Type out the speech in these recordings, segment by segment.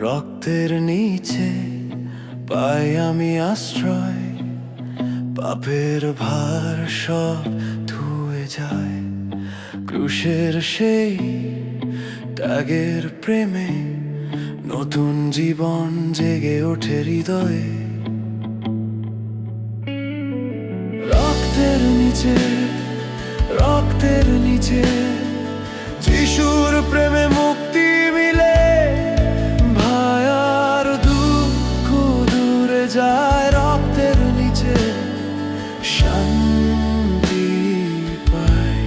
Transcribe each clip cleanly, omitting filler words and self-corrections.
রক্তের নিচে পাই আমি আশ্রয়, পাপের ভার সব ধুয়ে যায়। ক্রুশের সেই ত্যাগের প্রেমে নতুন জীবন জেগে ওঠে হৃদয়ে। রক্তের নিচে, রক্তের নিচে যিশুর প্রেমে মুক্তি মিলে। ভয় আর দুঃখ দূরে যায়, রক্তের নিচে শান্তি পাই।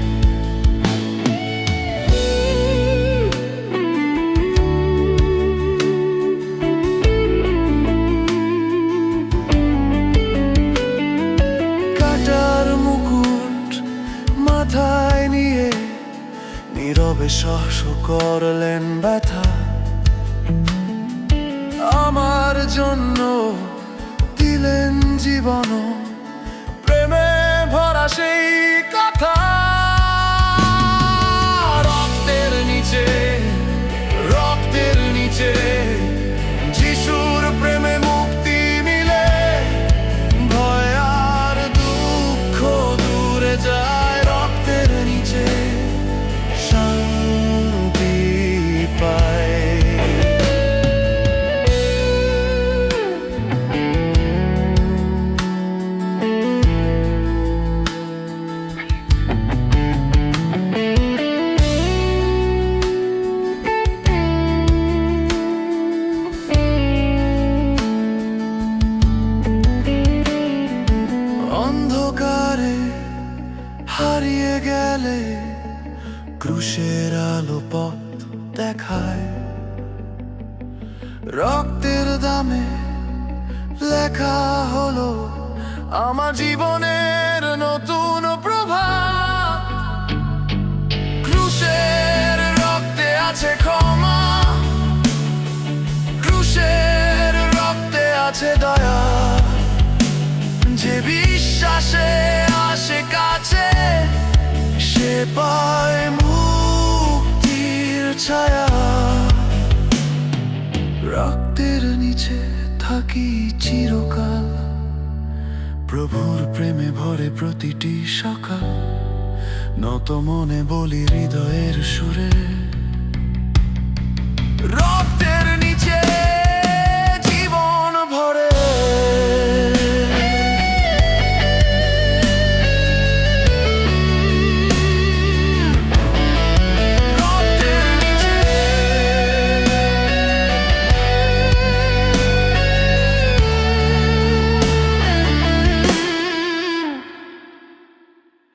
কাটার মুকুট মাথায় নিয়ে নীরবে সহ্য করলেন ব্যথা। আমার জন্য দিলেন জীবন, প্রেমে ভরা সেই কথা। রক্তের নিচে, রক্তের নিচে যিশুর প্রেমে মুক্তি মিলে। ভয় আর দুঃখ দূরে যায়, রক্তের নিচে শান্তি পায়। অন্ধকারে হারিয়ে গেলে ক্রুশের আলো পথ দেখায়। রক্তের দামে লেখা হলো আমার জীবনের নতুন প্রভাত। ক্রুশের রক্তে আছে ক্ষমা, ক্রুশের রক্তে আছে দয়া। যে বিশ্বাসে আসে কাছে, সে পায় মুক্তির ছায়া। রক্তের নিচে থাকি চিরকাল, প্রভুর প্রেমে ভরে প্রতিটি সকাল। নত মনে বলি হৃদয়ের সুরে,